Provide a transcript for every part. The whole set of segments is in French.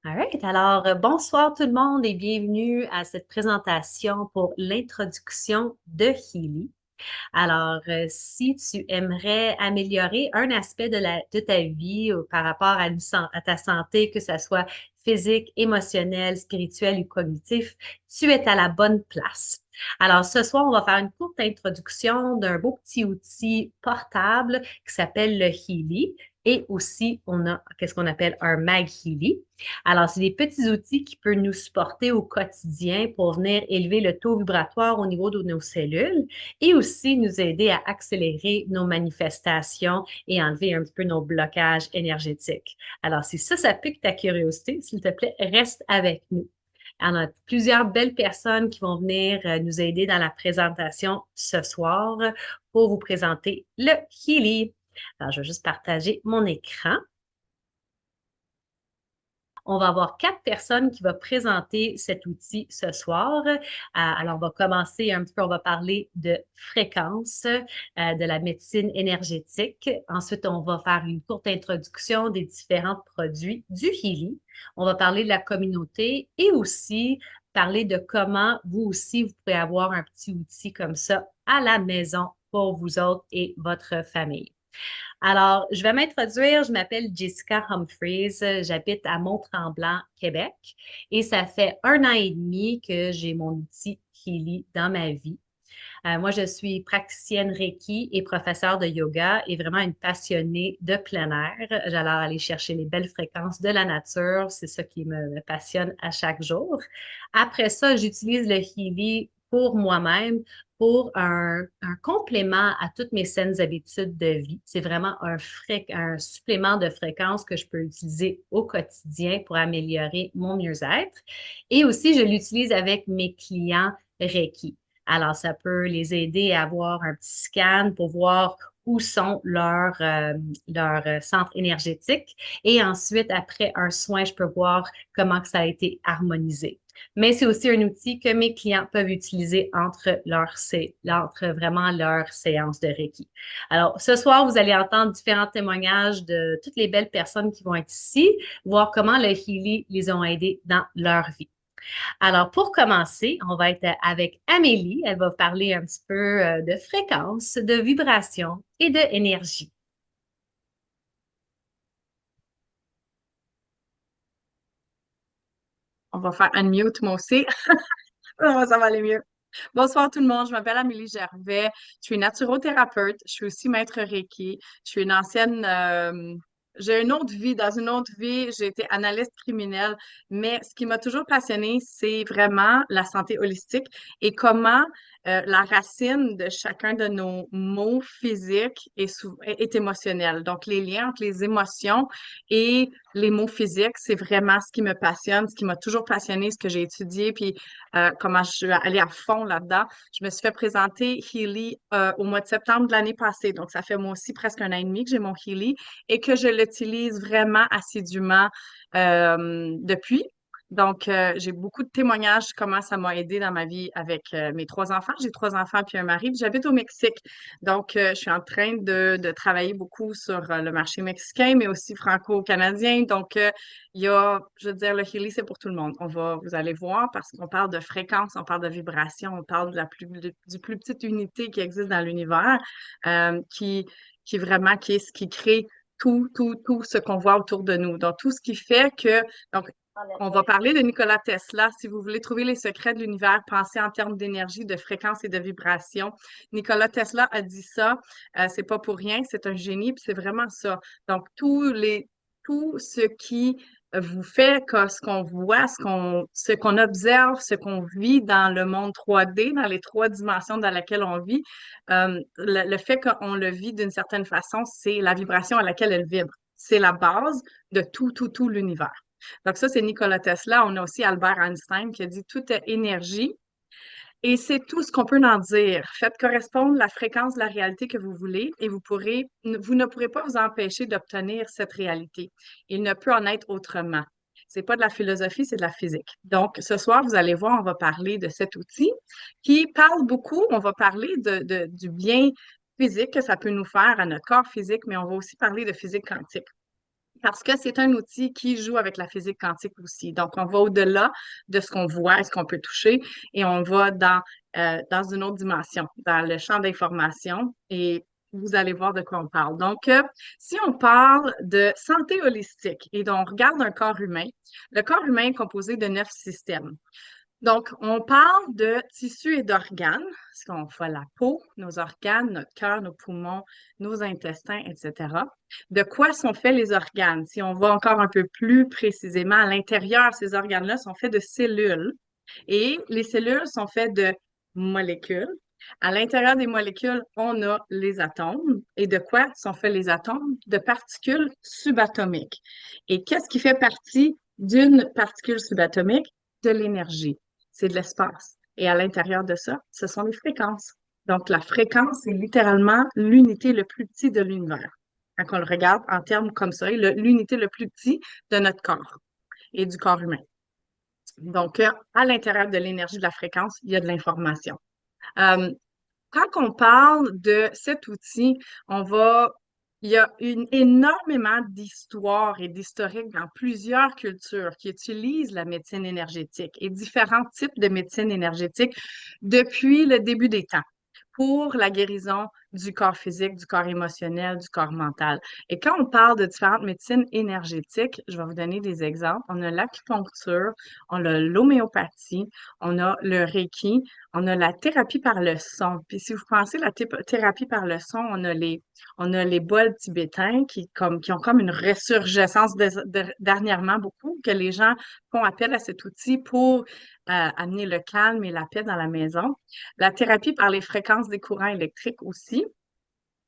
All right. Alors, bonsoir tout le monde et bienvenue à cette présentation pour l'introduction de Healy. Alors, si tu aimerais améliorer un aspect de ta vie par rapport à ta santé, que ce soit physique, émotionnelle, spirituelle ou cognitif, tu es à la bonne place. Alors, ce soir, on va faire une courte introduction d'un beau petit outil portable qui s'appelle le Healy. Et aussi, on a qu'est-ce qu'on appelle un Mag Healy. Alors, c'est des petits outils qui peuvent nous supporter au quotidien pour venir élever le taux vibratoire au niveau de nos cellules et aussi nous aider à accélérer nos manifestations et enlever un petit peu nos blocages énergétiques. Alors, si ça pique ta curiosité, s'il te plaît, reste avec nous. On a plusieurs belles personnes qui vont venir nous aider dans la présentation ce soir pour vous présenter le Healy. Alors, je vais juste partager mon écran. On va avoir 4 personnes qui vont présenter cet outil ce soir. Alors, on va commencer un petit peu, on va parler de fréquence, de la médecine énergétique. Ensuite, on va faire une courte introduction des différents produits du Healy. On va parler de la communauté et aussi parler de comment vous aussi, vous pouvez avoir un petit outil comme ça à la maison pour vous autres et votre famille. Alors, je vais m'introduire. Je m'appelle Jessica Humphreys. J'habite à Mont-Tremblant, Québec. Et ça fait 1 an et demi que j'ai mon outil Healy dans ma vie. Moi, je suis praticienne Reiki et professeure de yoga et vraiment une passionnée de plein air. J'allais aller chercher les belles fréquences de la nature. C'est ça qui me passionne à chaque jour. Après ça, j'utilise le Healy pour moi-même, pour un complément à toutes mes saines habitudes de vie. C'est vraiment un supplément de fréquence que je peux utiliser au quotidien pour améliorer mon mieux-être. Et aussi, je l'utilise avec mes clients Reiki. Alors, ça peut les aider à avoir un petit scan pour voir où sont leurs centres énergétiques. Et ensuite, après un soin, je peux voir comment que ça a été harmonisé. Mais c'est aussi un outil que mes clients peuvent utiliser entre vraiment leurs séances de Reiki. Alors, ce soir, vous allez entendre différents témoignages de toutes les belles personnes qui vont être ici, voir comment le Healy les ont aidés dans leur vie. Alors, pour commencer, on va être avec Amélie. Elle va parler un petit peu de fréquence, de vibration et de énergie. On va faire unmute, moi aussi. Ça va aller mieux. Bonsoir tout le monde, je m'appelle Amélie Gervais. Je suis naturothérapeute, je suis aussi maître Reiki. Je suis une ancienne. J'ai une autre vie. Dans une autre vie, j'ai été analyste criminelle. Mais ce qui m'a toujours passionnée, c'est vraiment la santé holistique et comment la racine de chacun de nos maux physiques est émotionnelle. Donc, les liens entre les émotions et les maux physiques, c'est vraiment ce qui me passionne, ce qui m'a toujours passionné, ce que j'ai étudié. Puis comment je suis allée à fond là-dedans. Je me suis fait présenter Healy au mois de septembre de l'année passée. Donc, ça fait moi aussi presque 1 an et demi que j'ai mon Healy et que je l'utilise vraiment assidûment depuis. Donc, j'ai beaucoup de témoignages comment ça m'a aidé dans ma vie avec mes 3 enfants. J'ai 3 enfants puis un mari, puis j'habite au Mexique. Donc, je suis en train de travailler beaucoup sur le marché mexicain, mais aussi franco-canadien. Donc, il y a, je veux dire, le Healy, c'est pour tout le monde. Vous allez voir, parce qu'on parle de fréquence, on parle de vibration, on parle du plus petite unité qui existe dans l'univers, euh, qui, qui vraiment, qui est ce qui crée tout ce qu'on voit autour de nous. Donc, tout ce qui fait que, donc, on va parler de Nikola Tesla. Si vous voulez trouver les secrets de l'univers, pensez en termes d'énergie, de fréquence et de vibration. Nikola Tesla a dit ça. C'est pas pour rien, c'est un génie, puis c'est vraiment ça. Donc, tout ce qui vous fait que ce qu'on voit, ce qu'on observe, ce qu'on vit dans le monde 3D, dans les 3 dimensions dans lesquelles on vit, le fait qu'on le vit d'une certaine façon, c'est la vibration à laquelle elle vibre. C'est la base de tout l'univers. Donc ça, c'est Nikola Tesla. On a aussi Albert Einstein qui a dit tout est énergie. Et c'est tout ce qu'on peut en dire. Faites correspondre la fréquence de la réalité que vous voulez et vous ne pourrez pas vous empêcher d'obtenir cette réalité. Il ne peut en être autrement. C'est pas de la philosophie, c'est de la physique. Donc, ce soir, vous allez voir, on va parler de cet outil qui parle beaucoup. On va parler du bien physique que ça peut nous faire à notre corps physique, mais on va aussi parler de physique quantique. parce que c'est un outil qui joue avec la physique quantique aussi. Donc, on va au-delà de ce qu'on voit, ce qu'on peut toucher, et on va dans une autre dimension, dans le champ d'information, et vous allez voir de quoi on parle. Donc, si on parle de santé holistique et donc on regarde un corps humain, le corps humain est composé de 9 systèmes. Donc, on parle de tissus et d'organes, parce qu'on voit la peau, nos organes, notre cœur, nos poumons, nos intestins, etc. De quoi sont faits les organes? Si on va encore un peu plus précisément à l'intérieur, ces organes-là sont faits de cellules et les cellules sont faites de molécules. À l'intérieur des molécules, on a les atomes. Et de quoi sont faits les atomes? De particules subatomiques. Et qu'est-ce qui fait partie d'une particule subatomique? De l'énergie. C'est de l'espace. Et à l'intérieur de ça, ce sont les fréquences. Donc, la fréquence, c'est littéralement l'unité le plus petit de l'univers. Quand on le regarde en termes comme ça, l'unité le plus petit de notre corps et du corps humain. Donc, à l'intérieur de l'énergie de la fréquence, il y a de l'information. Euh, Quand on parle de cet outil, il y a énormément d'histoires et d'historiques dans plusieurs cultures qui utilisent la médecine énergétique et différents types de médecine énergétique depuis le début des temps pour la guérison du corps physique, du corps émotionnel, du corps mental. Et quand on parle de différentes médecines énergétiques, je vais vous donner des exemples. On a l'acupuncture, on a l'homéopathie, on a le Reiki, on a la thérapie par le son. Puis si vous pensez à la thérapie par le son, on a les bols tibétains qui ont comme une ressurgescence dernièrement beaucoup, que les gens font appel à cet outil pour amener le calme et la paix dans la maison. La thérapie par les fréquences des courants électriques aussi.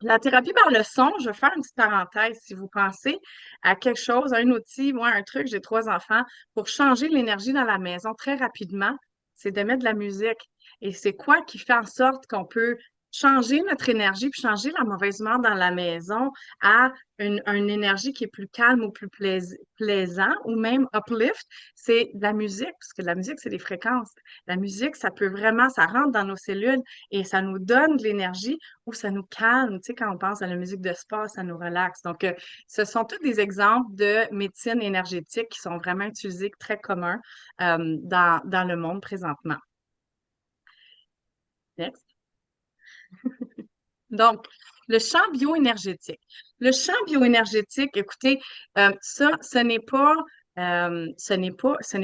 La thérapie par le son, je vais faire une petite parenthèse. Si vous pensez à quelque chose, à un outil, moi, un truc, j'ai 3 enfants, pour changer l'énergie dans la maison très rapidement, c'est de mettre de la musique. Et c'est quoi qui fait en sorte qu'on peut changer notre énergie puis changer la mauvaise humeur dans la maison à une énergie qui est plus calme ou plus plaisant ou même uplift, c'est de la musique, parce que la musique, c'est des fréquences. La musique, ça peut vraiment, ça rentre dans nos cellules et ça nous donne de l'énergie ou ça nous calme. Tu sais, quand on pense à la musique de spa, ça nous relaxe. Donc, ce sont tous des exemples de médecine énergétique qui sont vraiment utilisés, très communs dans le monde présentement. Next. Donc, le champ bioénergétique. Le champ bioénergétique, écoutez, ça, ce n'est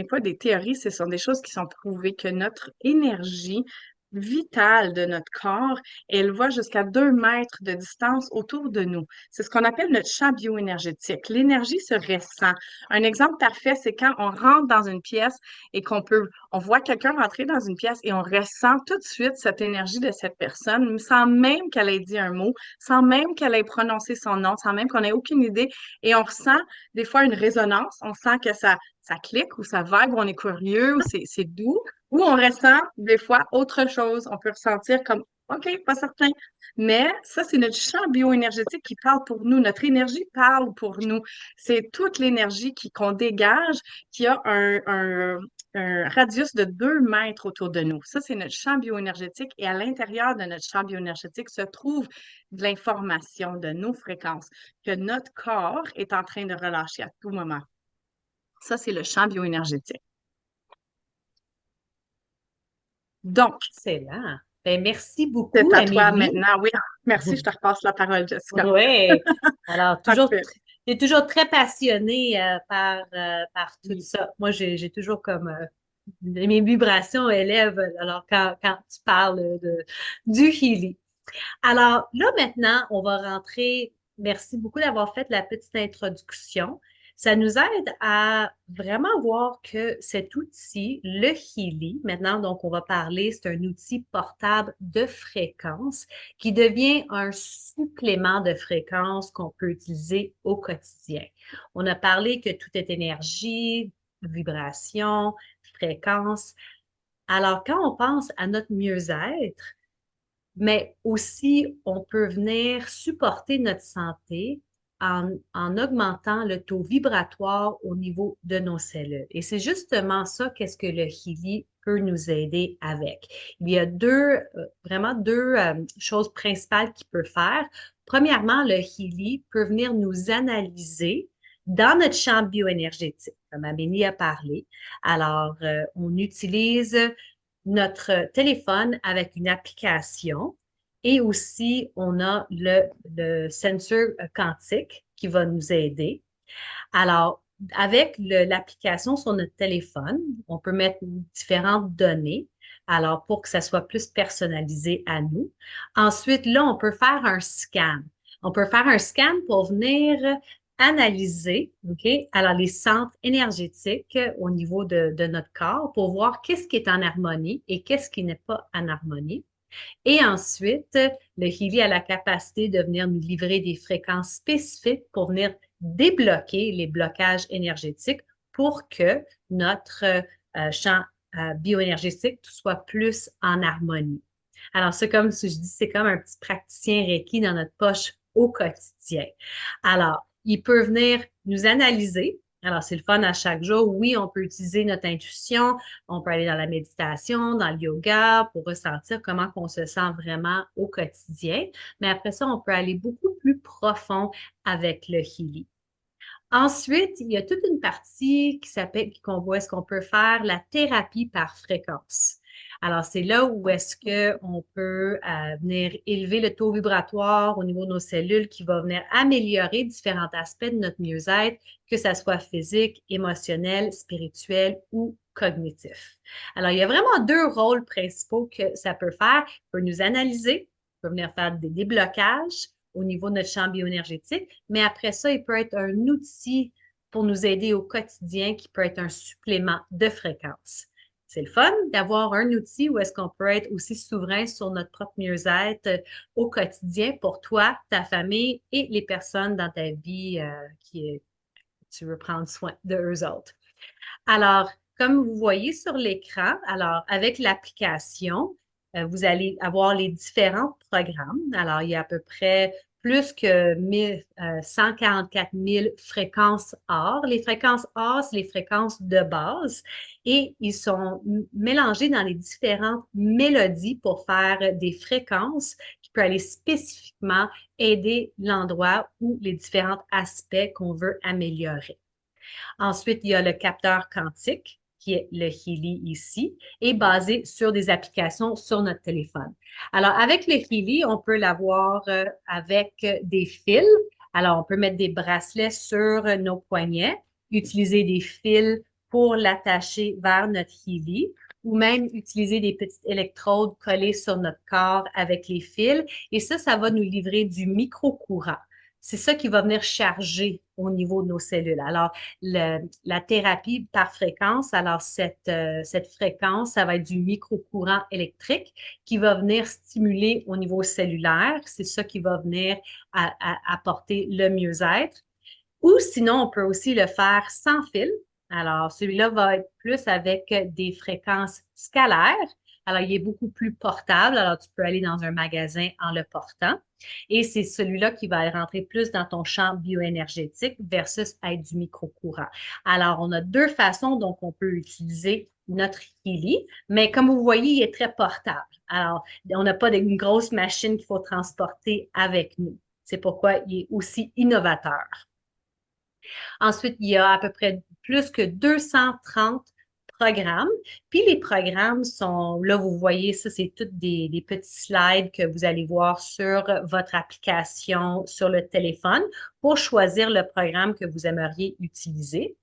pas des théories, ce sont des choses qui sont prouvées que notre énergie vitale de notre corps, elle va jusqu'à 2 mètres de distance autour de nous. C'est ce qu'on appelle notre champ bioénergétique. L'énergie se ressent. Un exemple parfait, c'est quand on rentre dans une pièce et on voit quelqu'un rentrer dans une pièce et on ressent tout de suite cette énergie de cette personne, sans même qu'elle ait dit un mot, sans même qu'elle ait prononcé son nom, sans même qu'on ait aucune idée. Et on ressent des fois une résonance, on sent que ça clique ou ça vibre, ou on est curieux, ou c'est doux, ou on ressent des fois autre chose. On peut ressentir comme OK, pas certain. Mais ça, c'est notre champ bioénergétique qui parle pour nous. Notre énergie parle pour nous. C'est toute l'énergie qu'on dégage qui a un radius de 2 mètres autour de nous. Ça, c'est notre champ bioénergétique. Et à l'intérieur de notre champ bioénergétique se trouve de l'information de nos fréquences que notre corps est en train de relâcher à tout moment. Ça, c'est le champ bioénergétique. Donc, Excellent. Ben, merci c'est beaucoup, à toi Amélie. maintenant. Oui, merci, je te repasse la parole, Jessica. Oui. Alors, Parfait. tu es toujours très passionnée par tout Oui. ça. Moi, j'ai toujours comme mes vibrations élèvent alors quand tu parles du healing. Alors là, maintenant, on va rentrer. Merci beaucoup d'avoir fait la petite introduction. Ça nous aide à vraiment voir que cet outil, le Healy, maintenant, donc, on va parler, c'est un outil portable de fréquence qui devient un supplément de fréquence qu'on peut utiliser au quotidien. On a parlé que tout est énergie, vibration, fréquence. Alors, quand on pense à notre mieux-être, mais aussi on peut venir supporter notre santé en augmentant le taux vibratoire au niveau de nos cellules. Et c'est justement ça qu'est-ce que le Healy peut nous aider avec. Il y a vraiment deux choses principales qu'il peut faire. Premièrement, le Healy peut venir nous analyser Dans notre champ bioénergétique, comme Amélie a parlé, alors on utilise notre téléphone avec une application et aussi on a le sensor quantique qui va nous aider. Alors, avec l'application sur notre téléphone, on peut mettre différentes données, alors pour que ça soit plus personnalisé à nous. Ensuite, là, on peut faire un scan. On peut faire un scan pour venir analyser, OK, alors les centres énergétiques au niveau de notre corps pour voir qu'est-ce qui est en harmonie et qu'est-ce qui n'est pas en harmonie. Et ensuite, le Healy a la capacité de venir nous livrer des fréquences spécifiques pour venir débloquer les blocages énergétiques pour que notre champ bioénergétique soit plus en harmonie. Alors, c'est comme si je dis, c'est comme un petit praticien Reiki dans notre poche au quotidien. Alors, il peut venir nous analyser. Alors, c'est le fun à chaque jour. Oui, on peut utiliser notre intuition, on peut aller dans la méditation, dans le yoga pour ressentir comment on se sent vraiment au quotidien. Mais après ça, on peut aller beaucoup plus profond avec le Healy. Ensuite, il y a toute une partie qui s'appelle, qu'on voit, est-ce qu'on peut faire la thérapie par fréquence. Alors, c'est là où est-ce qu'on peut venir élever le taux vibratoire au niveau de nos cellules qui va venir améliorer différents aspects de notre mieux-être, que ça soit physique, émotionnel, spirituel ou cognitif. Alors, il y a vraiment deux rôles principaux que ça peut faire. Ça peut nous analyser, ça peut venir faire des déblocages au niveau de notre champ bioénergétique, mais après ça, il peut être un outil pour nous aider au quotidien qui peut être un supplément de fréquence. C'est le fun d'avoir un outil où est-ce qu'on peut être aussi souverain sur notre propre mieux-être au quotidien pour toi, ta famille et les personnes dans ta vie qui tu veux prendre soin de eux autres. Alors, comme vous voyez sur l'écran, alors avec l'application, vous allez avoir les différents programmes. Alors, il y a à peu près plus que 144 000 fréquences or. Les fréquences or, c'est les fréquences de base et ils sont mélangés dans les différentes mélodies pour faire des fréquences qui peuvent aller spécifiquement aider l'endroit ou les différents aspects qu'on veut améliorer. Ensuite, il y a le capteur quantique, qui est le Healy ici, et basé sur des applications sur notre téléphone. Alors, avec le Healy, on peut l'avoir avec des fils. Alors, on peut mettre des bracelets sur nos poignets, utiliser des fils pour l'attacher vers notre Healy ou même utiliser des petites électrodes collées sur notre corps avec les fils. Et ça va nous livrer du micro-courant. C'est ça qui va venir charger au niveau de nos cellules. Alors, la thérapie par fréquence, alors cette fréquence, ça va être du micro-courant électrique qui va venir stimuler au niveau cellulaire. C'est ça qui va venir apporter le mieux-être. Ou sinon, on peut aussi le faire sans fil. Alors, celui-là va être plus avec des fréquences scalaires. Alors, il est beaucoup plus portable. Alors, tu peux aller dans un magasin en le portant. Et c'est celui-là qui va rentrer plus dans ton champ bioénergétique versus être du micro-courant. Alors, on a deux façons dont on peut utiliser notre Healy, mais comme vous voyez, il est très portable. Alors, on n'a pas une grosse machine qu'il faut transporter avec nous. C'est pourquoi il est aussi innovateur. Ensuite, il y a à peu près plus que 230 programmes. Puis les programmes sont, là, vous voyez, ça, c'est toutes des petits slides que vous allez voir sur votre application sur le téléphone pour choisir le programme que vous aimeriez utiliser.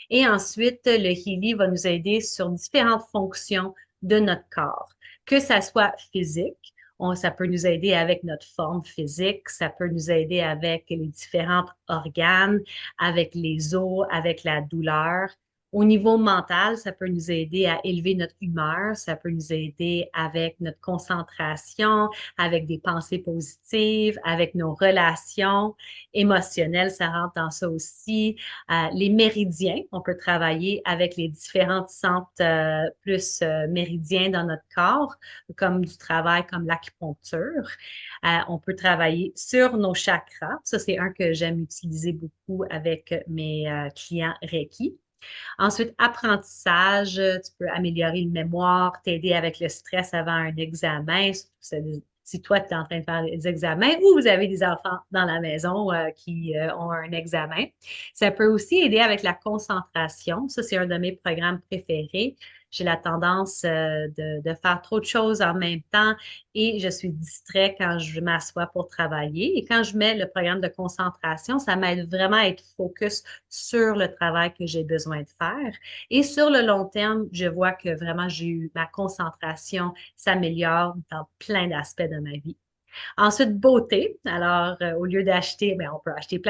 Et ensuite, le Healy va nous aider sur différentes fonctions de notre corps, que ça soit physique. Ça peut nous aider avec notre forme physique, ça peut nous aider avec les différents organes, avec les os, avec la douleur. Au niveau mental, ça peut nous aider à élever notre humeur, ça peut nous aider avec notre concentration, avec des pensées positives, avec nos relations émotionnelles, ça rentre dans ça aussi. Les méridiens, on peut travailler avec les différents centres plus méridiens dans notre corps, comme du travail comme l'acupuncture. On peut travailler sur nos chakras. Ça, c'est un que j'aime utiliser beaucoup avec mes clients Reiki. Ensuite, apprentissage, tu peux améliorer une mémoire, t'aider avec le stress avant un examen, si toi, tu es en train de faire des examens ou vous avez des enfants dans la maison qui ont un examen. Ça peut aussi aider avec la concentration. Ça, c'est un de mes programmes préférés. J'ai la tendance de faire trop de choses en même temps et je suis distrait quand je m'assois pour travailler. Et quand je mets le programme de concentration, ça m'aide vraiment à être focus sur le travail que j'ai besoin de faire. Et sur le long terme, je vois que vraiment j'ai eu ma concentration s'améliore dans plein d'aspects de ma vie. Ensuite, beauté. Alors, au lieu d'acheter, on peut acheter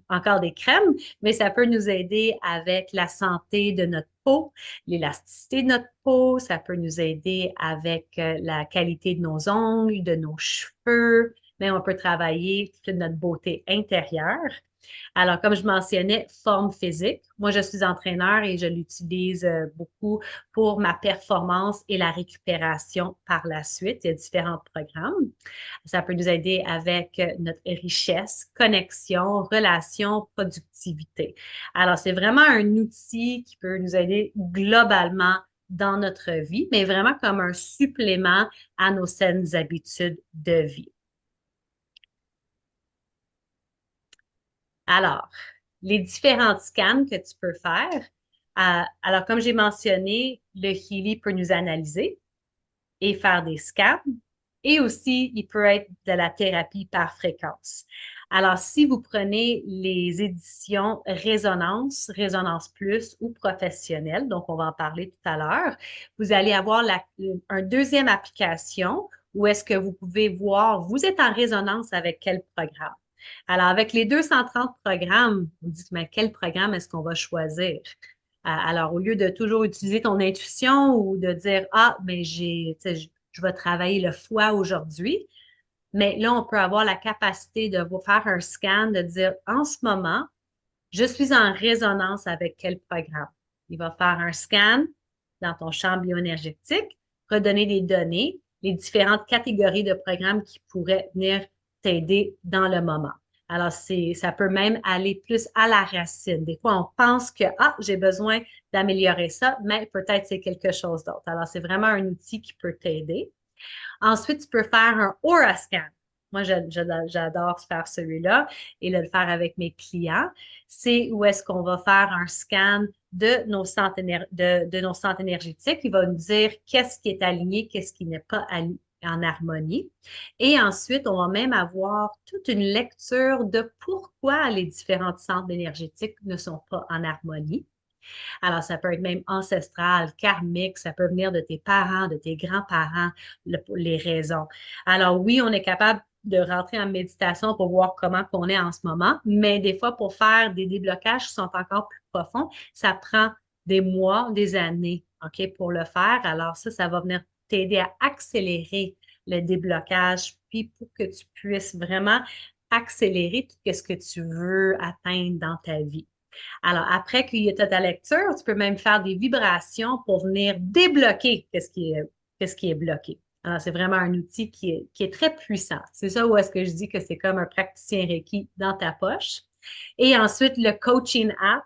encore des crèmes, mais ça peut nous aider avec la santé de notre peau, l'élasticité de notre peau. Ça peut nous aider avec la qualité de nos ongles, de nos cheveux. Mais on peut travailler toute notre beauté intérieure. Alors, comme je mentionnais, forme physique. Moi, je suis entraîneur et je l'utilise beaucoup pour ma performance et la récupération par la suite. Il y a différents programmes. Ça peut nous aider avec notre richesse, connexion, relation, productivité. Alors, c'est vraiment un outil qui peut nous aider globalement dans notre vie, mais vraiment comme un supplément à nos saines habitudes de vie. Alors, les différents scans que tu peux faire. Alors, comme j'ai mentionné, le Healy peut nous analyser et faire des scans. Et aussi, il peut être de la thérapie par fréquence. Alors, si vous prenez les éditions Résonance, Résonance Plus ou Professionnelle, donc on va en parler tout à l'heure, vous allez avoir une deuxième application où est-ce que vous pouvez voir, vous êtes en résonance avec quel programme. Alors, avec les 230 programmes, vous dites, mais quel programme est-ce qu'on va choisir? Alors, au lieu de toujours utiliser ton intuition ou de dire, ah, mais je vais travailler le foie aujourd'hui, mais là, on peut avoir la capacité de vous faire un scan, de dire, en ce moment, je suis en résonance avec quel programme? Il va faire un scan dans ton champ bioénergétique, redonner des données, les différentes catégories de programmes qui pourraient venir t'aider dans le moment. Alors, ça peut même aller plus à la racine. Des fois, on pense que, ah, j'ai besoin d'améliorer ça, mais peut-être c'est quelque chose d'autre. Alors, c'est vraiment un outil qui peut t'aider. Ensuite, tu peux faire un Aura Scan. Moi, j'adore faire celui-là et le faire avec mes clients. C'est où est-ce qu'on va faire un scan de nos centres énergétiques. Il va nous dire qu'est-ce qui est aligné, qu'est-ce qui n'est pas en harmonie. Et ensuite, on va même avoir toute une lecture de pourquoi les différents centres énergétiques ne sont pas en harmonie. Alors, ça peut être même ancestral, karmique, ça peut venir de tes parents, de tes grands-parents, les raisons. Alors, oui, on est capable de rentrer en méditation pour voir comment on est en ce moment, mais des fois, pour faire des déblocages qui sont encore plus profonds, ça prend des mois, des années, OK, pour le faire. Alors, ça va venir t'aider à accélérer le déblocage, puis pour que tu puisses vraiment accélérer tout ce que tu veux atteindre dans ta vie. Alors, après qu'il y ait ta lecture, tu peux même faire des vibrations pour venir débloquer qu'est-ce qui est bloqué. Alors, c'est vraiment un outil qui est très puissant. C'est ça où est-ce que je dis que c'est comme un praticien Reiki dans ta poche. Et ensuite, le coaching app.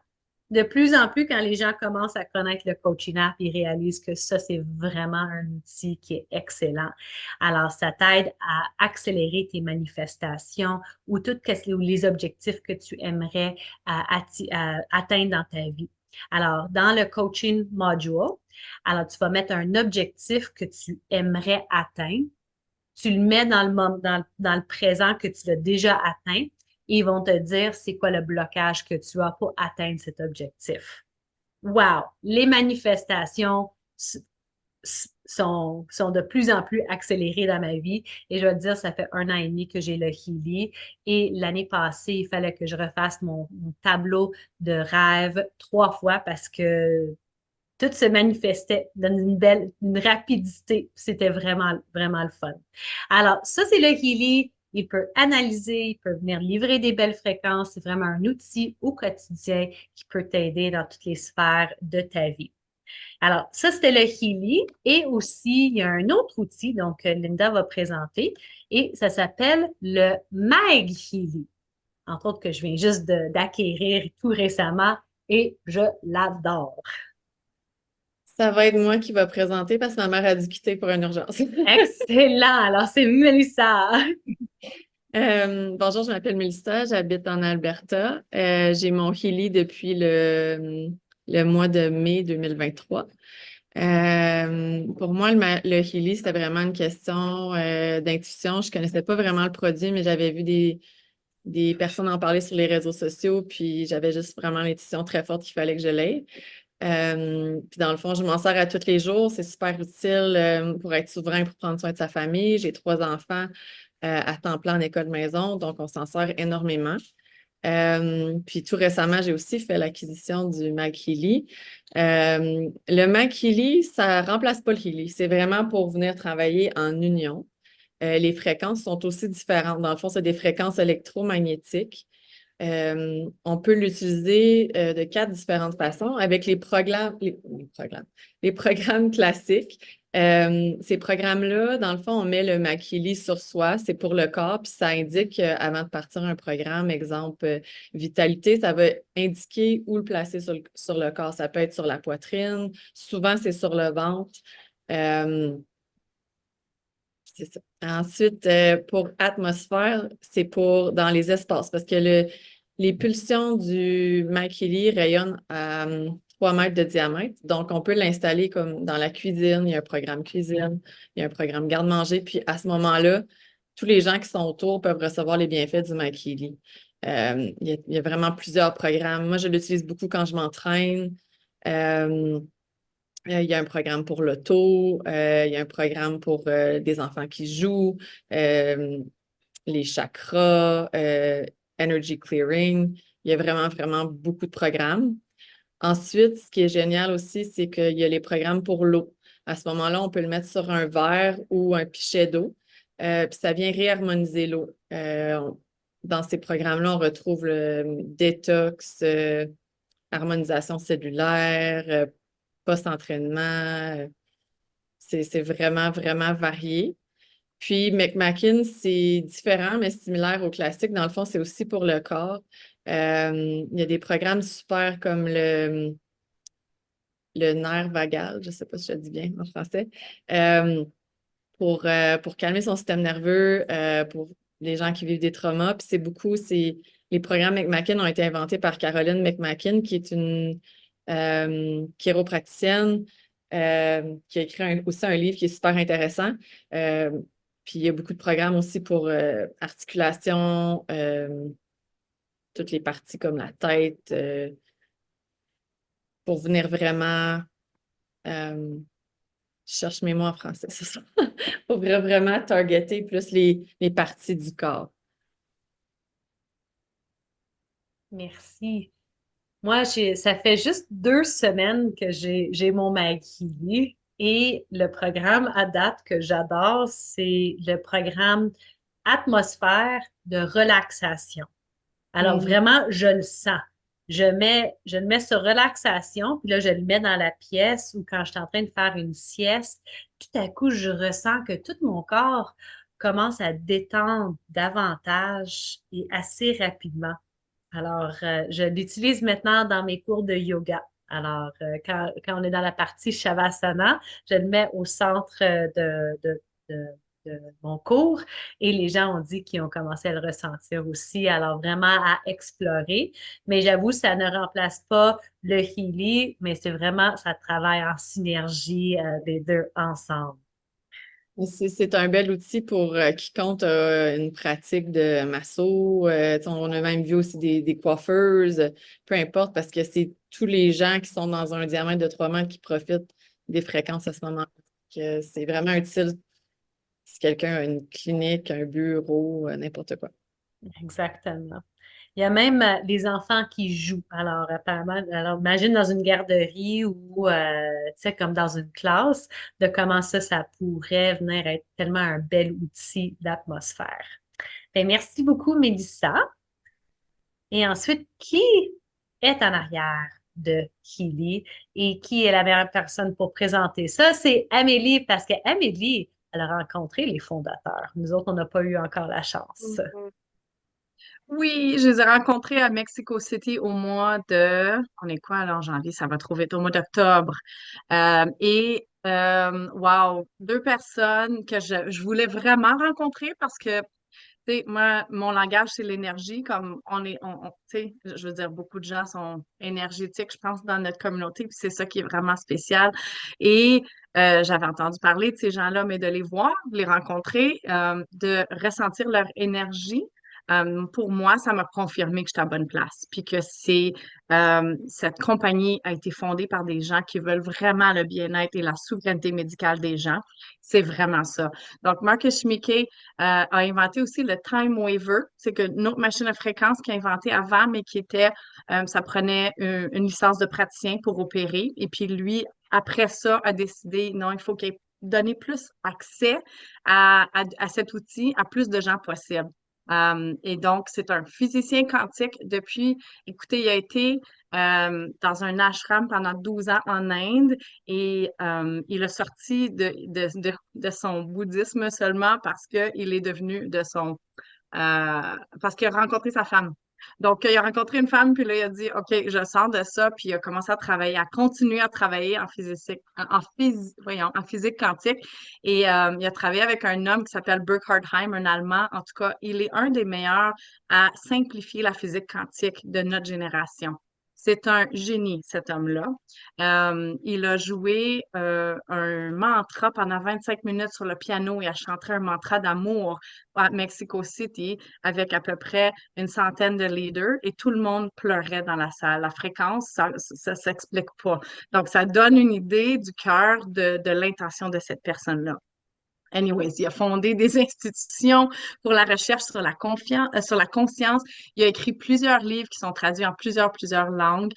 De plus en plus, quand les gens commencent à connaître le coaching app, ils réalisent que ça, c'est vraiment un outil qui est excellent. Alors, ça t'aide à accélérer tes manifestations ou ou les objectifs que tu aimerais atteindre dans ta vie. Alors, dans le coaching module, alors tu vas mettre un objectif que tu aimerais atteindre. Tu le mets dans le présent que tu l'as déjà atteint. Ils vont te dire c'est quoi le blocage que tu as pour atteindre cet objectif. Wow! Les manifestations sont de plus en plus accélérées dans ma vie. Et je vais te dire, ça fait 1 an et demi que j'ai le Healy. Et l'année passée, il fallait que je refasse mon tableau de rêve 3 fois parce que tout se manifestait dans une rapidité. C'était vraiment, vraiment le fun. Alors, ça, c'est le Healy. Il peut analyser, il peut venir livrer des belles fréquences. C'est vraiment un outil au quotidien qui peut t'aider dans toutes les sphères de ta vie. Alors, ça, c'était le Healy. Et aussi, il y a un autre outil, donc Linda va présenter, et ça s'appelle le Mag Healy. Entre autres, que je viens juste d'acquérir tout récemment et je l'adore. Ça va être moi qui va présenter parce que ma mère a dû quitter pour une urgence. Excellent! Alors, c'est Mélissa. Bonjour, je m'appelle Mélissa, j'habite en Alberta. J'ai mon Healy depuis le mois de mai 2023. Pour moi, le Healy, c'était vraiment une question d'intuition. Je connaissais pas vraiment le produit, mais j'avais vu des personnes en parler sur les réseaux sociaux, puis j'avais juste vraiment l'intuition très forte qu'il fallait que je l'aie. Puis dans le fond, je m'en sers à tous les jours. C'est super utile pour être souverain, pour prendre soin de sa famille. J'ai 3 enfants à temps plein en école maison, donc on s'en sert énormément. Puis tout récemment, j'ai aussi fait l'acquisition du Mag Healy. Le Mag Healy, ça remplace pas le Healy. C'est vraiment pour venir travailler en union. Les fréquences sont aussi différentes. Dans le fond, c'est des fréquences électromagnétiques. On peut l'utiliser de 4 différentes façons avec les programmes classiques. Ces programmes-là, dans le fond, on met le Makili sur soi, c'est pour le corps, puis ça indique avant de partir un programme, exemple vitalité, ça va indiquer où le placer sur le corps. Ça peut être sur la poitrine, souvent c'est sur le ventre. Euh, c'est ça. Ensuite, pour atmosphère, c'est pour dans les espaces parce que les pulsions du Makili rayonnent à 3 mètres de diamètre. Donc, on peut l'installer comme dans la cuisine. Il y a un programme cuisine, il y a un programme garde-manger. Puis à ce moment-là, tous les gens qui sont autour peuvent recevoir les bienfaits du Makili. Il y a vraiment plusieurs programmes. Moi, je l'utilise beaucoup quand je m'entraîne. Euh, il y a un programme pour l'auto, il y a un programme pour des enfants qui jouent, euh, les chakras, energy clearing. Il y a vraiment, vraiment beaucoup de programmes. Ensuite, ce qui est génial aussi, c'est qu'il y a les programmes pour l'eau. À ce moment-là, on peut le mettre sur un verre ou un pichet d'eau, puis ça vient réharmoniser l'eau. Dans ces programmes-là, on retrouve le détox, harmonisation cellulaire, post-entraînement. C'est vraiment, vraiment varié. Puis McMakin, c'est différent, mais similaire au classique. Dans le fond, c'est aussi pour le corps. Il y a des programmes super comme le nerf vagal, je ne sais pas si je le dis bien en français, euh, pour calmer son système nerveux, pour les gens qui vivent des traumas. Puis les programmes McMakin ont été inventés par Caroline McMakin, qui est une chiropraticienne, qui a écrit aussi un livre qui est super intéressant. Euh, Puis il y a beaucoup de programmes aussi pour articulation, toutes les parties comme la tête, pour venir vraiment, je cherche mes mots en français, c'est ça, pour vraiment targeter plus les parties du corps. Merci. Moi, ça fait juste 2 semaines que j'ai mon Maggie et le programme à date que j'adore, c'est le programme Atmosphère de relaxation. Alors Mhm. vraiment, je le sens. Je le mets sur relaxation, puis là, je le mets dans la pièce ou quand je suis en train de faire une sieste, tout à coup, je ressens que tout mon corps commence à détendre davantage et assez rapidement. Alors, je l'utilise maintenant dans mes cours de yoga. Alors, quand on est dans la partie Shavasana, je le mets au centre de- de mon cours et les gens ont dit qu'ils ont commencé à le ressentir aussi. Alors, vraiment à explorer. Mais j'avoue, ça ne remplace pas le Healy, mais c'est vraiment, ça travaille en synergie, des deux ensemble. C'est un bel outil pour quiconque a une pratique de masso. On a même vu aussi des coiffeuses, peu importe, parce que c'est tous les gens qui sont dans un diamètre de 3 mètres qui profitent des fréquences à ce moment-là. C'est vraiment utile si quelqu'un a une clinique, un bureau, n'importe quoi. Exactement. Il y a même les enfants qui jouent. Alors, apparemment, alors imagine dans une garderie ou, tu sais, comme dans une classe, de comment ça pourrait venir être tellement un bel outil d'atmosphère. Ben, merci beaucoup, Mélissa. Et ensuite, qui est en arrière de Keely et qui est la meilleure personne pour présenter ça? C'est Amélie, parce qu'Amélie, elle a rencontré les fondateurs. Nous autres, on n'a pas eu encore la chance. Mhm. Oui, je les ai rencontrés à Mexico City au mois de... On est quoi alors, janvier? Ça va trop vite. Au mois d'octobre. Wow, deux personnes que je voulais vraiment rencontrer parce que, tu sais, moi, mon langage, c'est l'énergie. Comme tu sais, je veux dire, beaucoup de gens sont énergétiques, je pense, dans notre communauté, puis c'est ça qui est vraiment spécial. Et j'avais entendu parler de ces gens-là, mais de les voir, de les rencontrer, de ressentir leur énergie. Pour moi, ça m'a confirmé que j'étais à bonne place, puis que cette compagnie a été fondée par des gens qui veulent vraiment le bien-être et la souveraineté médicale des gens. C'est vraiment ça. Donc, Marcus Schmieke a inventé aussi le Time Waver. C'est une autre machine à fréquence qu'il a inventée avant, mais ça prenait une licence de praticien pour opérer. Et puis lui, après ça, a décidé, non, il faut qu'il donner plus accès à cet outil à plus de gens possible. Et donc, c'est un physicien quantique depuis, écoutez, il a été dans un ashram pendant 12 ans en Inde et il a sorti de son bouddhisme seulement parce qu'il est devenu parce qu'il a rencontré sa femme. Donc, il a rencontré une femme, puis là, il a dit, OK, je sors de ça, puis il a commencé à travailler, à continuer à travailler en physique, voyons, en physique quantique. Et il a travaillé avec un homme qui s'appelle Burkhard Heim, un Allemand. En tout cas, il est un des meilleurs à simplifier la physique quantique de notre génération. C'est un génie, cet homme-là. Il a joué un mantra pendant 25 minutes sur le piano et a chanté un mantra d'amour à Mexico City avec à peu près une centaine de leaders et tout le monde pleurait dans la salle. La fréquence, ça s'explique pas. Donc, ça donne une idée du cœur de l'intention de cette personne-là. Anyways, il a fondé des institutions pour la recherche sur la conscience. Il a écrit plusieurs livres qui sont traduits en plusieurs langues.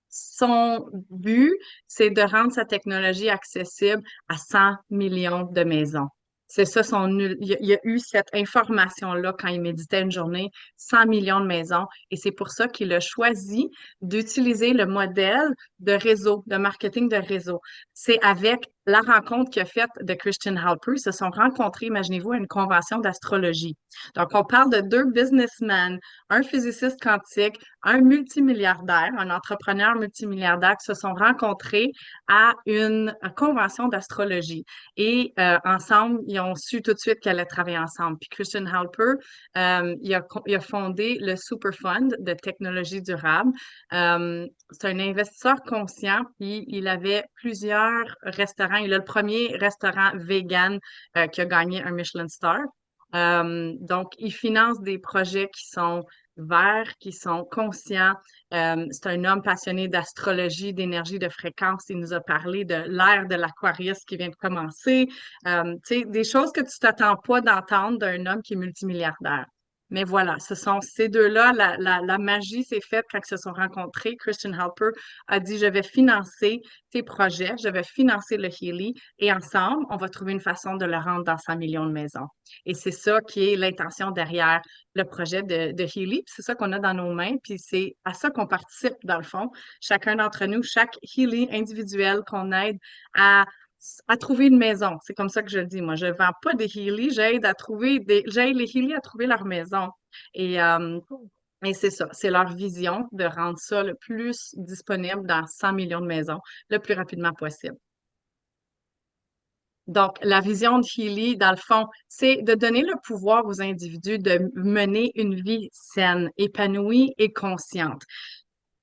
Son but, c'est de rendre sa technologie accessible à 100 millions de maisons. C'est ça il a eu cette information-là quand il méditait une journée, 100 millions de maisons, et c'est pour ça qu'il a choisi d'utiliser le modèle de réseau, de marketing de réseau. C'est avec la rencontre qu'il a faite de Christian Halper. Ils se sont rencontrés, imaginez-vous, à une convention d'astrologie. Donc, on parle de deux businessmen, un physiciste quantique, un multimilliardaire, un entrepreneur multimilliardaire qui se sont rencontrés à une convention d'astrologie. Et ensemble, ils ont su tout de suite qu'ils allaient travailler ensemble. Puis Christian Halper, il a fondé le Superfund de technologie durable. C'est un investisseur conscient, puis il avait plusieurs restaurants. Il a le premier restaurant vegan qui a gagné un Michelin Star. Donc, il finance des projets qui sont verts, qui sont conscients. C'est un homme passionné d'astrologie, d'énergie, de fréquence. Il nous a parlé de l'ère de l'Aquarius qui vient de commencer. Tu sais, des choses que tu t'attends pas d'entendre d'un homme qui est multimilliardaire. Mais voilà, ce sont ces deux-là. La magie s'est faite quand ils se sont rencontrés. Christian Halper a dit, je vais financer tes projets, je vais financer le Healy et ensemble, on va trouver une façon de le rendre dans 100 millions de maisons. Et c'est ça qui est l'intention derrière le projet de Healy. C'est ça qu'on a dans nos mains, puis c'est à ça qu'on participe dans le fond. Chacun d'entre nous, chaque Healy individuel qu'on aide à trouver une maison. C'est comme ça que je le dis. Moi, je ne vends pas des Healy, j'aide les Healy à trouver leur maison. Et, euh, et c'est ça, c'est leur vision de rendre ça le plus disponible dans 100 millions de maisons le plus rapidement possible. Donc, la vision de Healy, dans le fond, c'est de donner le pouvoir aux individus de mener une vie saine, épanouie et consciente.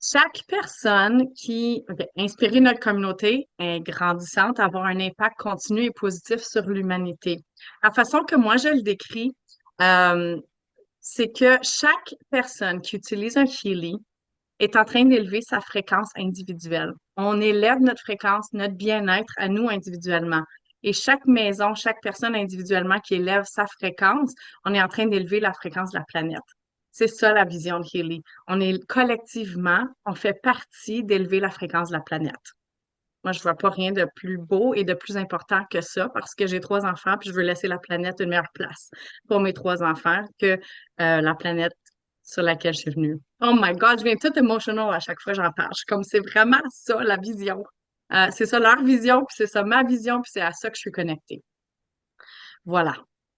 Chaque personne qui inspire notre communauté est grandissante, avoir un impact continu et positif sur l'humanité. La façon que moi je le décris, euh, c'est que chaque personne qui utilise un Healy est en train d'élever sa fréquence individuelle. On élève notre fréquence, notre bien-être à nous individuellement. Et chaque maison, chaque personne individuellement qui élève sa fréquence, on est en train d'élever la fréquence de la planète. C'est ça la vision de Healy. On est collectivement, on fait partie d'élever la fréquence de la planète. Moi, je vois pas rien de plus beau et de plus important que ça parce que j'ai 3 enfants puis je veux laisser la planète une meilleure place pour mes 3 enfants que la planète sur laquelle je suis venue. Oh my God, je viens tout emotional à chaque fois que j'en parle. Je suis comme c'est vraiment ça la vision. C'est ça leur vision, puis c'est ça ma vision, puis c'est à ça que je suis connectée. Voilà.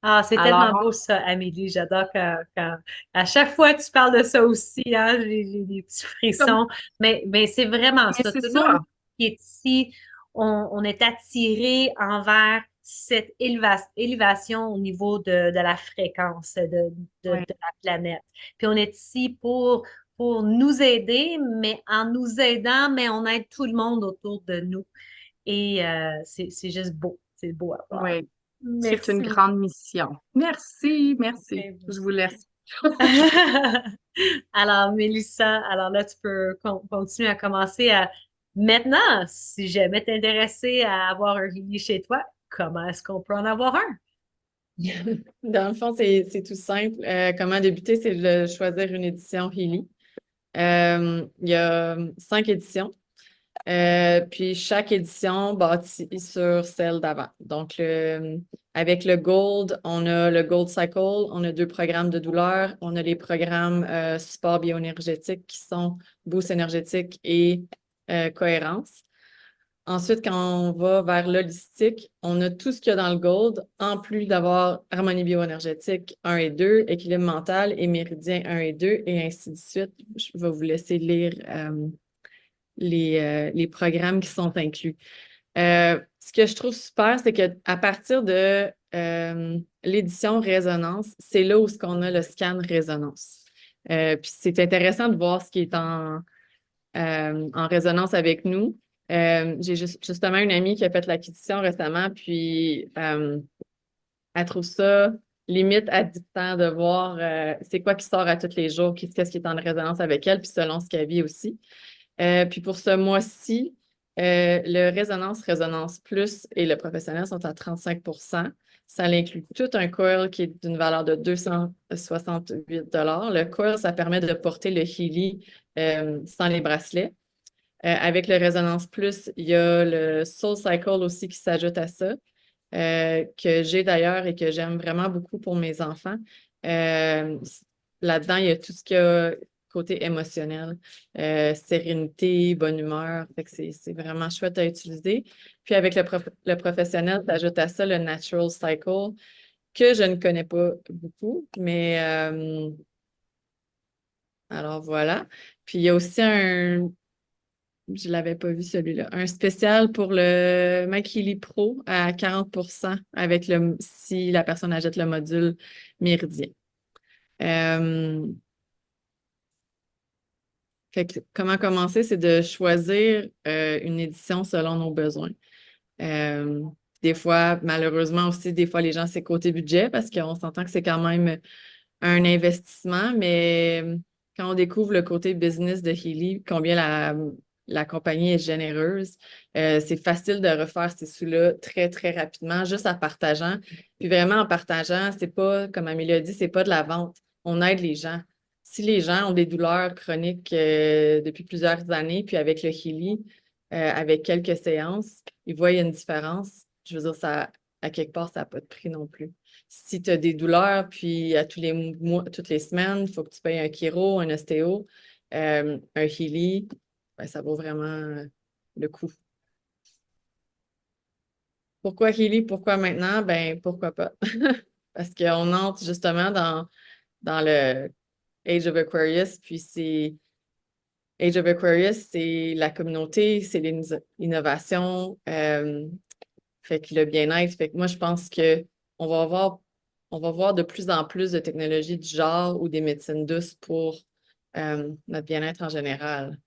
Ah, c'est tellement Alors, beau ça, Amélie. J'adore à chaque fois que tu parles de ça aussi, hein, j'ai des petits comme, frissons. Mais c'est vraiment mais ça. c'est Tout le ça. monde qui est ici, on est attiré envers cette élévation au niveau de la fréquence de Oui, la planète. Puis on est ici pour nous aider, mais en nous aidant, mais on aide tout le monde autour de nous. Et c'est juste beau. C'est beau à voir. oui. C'est une Merci. grande mission. Merci, merci. Ben Je oui. vous laisse. Alors, Mélissa, alors là, tu peux continuer à commencer à... Maintenant, si jamais t'es intéressé à avoir un Healy chez toi, comment est-ce qu'on peut en avoir un? Dans le fond, c'est tout simple. Comment débuter, c'est de choisir une édition Healy. Il y a 5 éditions. Puis chaque édition bâtit sur celle d'avant. Donc, avec le Gold, on a le Gold Cycle, on a 2 programmes de douleur, on a les programmes support bioénergétique qui sont boost énergétique et cohérence. Ensuite, quand on va vers l'holistique, on a tout ce qu'il y a dans le Gold, en plus d'avoir harmonie bioénergétique 1 et 2, équilibre mental et méridien 1 et 2, et ainsi de suite. Je vais vous laisser lire les programmes qui sont inclus. Ce que je trouve super, c'est qu'à partir de l'édition Résonance, c'est là où on a le scan Résonance. Puis c'est intéressant de voir ce qui est en résonance avec nous. J'ai justement une amie qui a fait l'acquisition récemment, puis elle trouve ça limite addictant de voir c'est quoi qui sort à tous les jours, qu'est-ce qui est en résonance avec elle, puis selon ce qu'elle vit aussi. Puis pour ce mois-ci, le Résonance Plus et le professionnel sont à 35%. Ça inclut tout un coil qui est d'une valeur de 268 Le coil, ça permet de porter le Healy sans les bracelets. Avec le Résonance Plus, il y a le Soul Cycle aussi qui s'ajoute à ça, que j'ai d'ailleurs et que j'aime vraiment beaucoup pour mes enfants. Euh, Là-dedans, il y a tout ce qui a côté émotionnel, sérénité, bonne humeur. Fait que c'est vraiment chouette à utiliser. Puis avec le professionnel, tu ajoutes à ça le Natural Cycle, que je ne connais pas beaucoup, mais alors voilà. Puis il y a aussi je ne l'avais pas vu celui-là. Un spécial pour le Makili Pro à 40% avec si la personne achète le module Méridien. Euh, Fait que comment commencer, c'est de choisir une édition selon nos besoins. Euh, des fois, malheureusement aussi, des fois, les gens, c'est côté budget parce qu'on s'entend que c'est quand même un investissement, mais quand on découvre le côté business de Healy, combien la compagnie est généreuse, c'est facile de refaire ces sous-là très, très rapidement, juste en partageant. Puis vraiment, en partageant, c'est pas, comme Amélie a dit, c'est pas de la vente. On aide les gens. Si les gens ont des douleurs chroniques depuis plusieurs années, puis avec le Healy, avec quelques séances, ils voient une différence. Je veux dire, ça, à quelque part, ça n'a pas de prix non plus. Si tu as des douleurs, puis à tous les mois, toutes les semaines, il faut que tu payes un chiro, un ostéo, un Healy, ben, ça vaut vraiment le coup. Pourquoi Healy? Pourquoi maintenant? Ben, pourquoi pas? Parce qu'on entre justement dans le Age of Aquarius, puis Age of Aquarius, c'est la communauté, c'est l'innovation, fait que le bien-être. Fait que moi, je pense que on va avoir, on va voir de plus en plus de technologies du genre ou des médecines douces pour notre bien-être en général.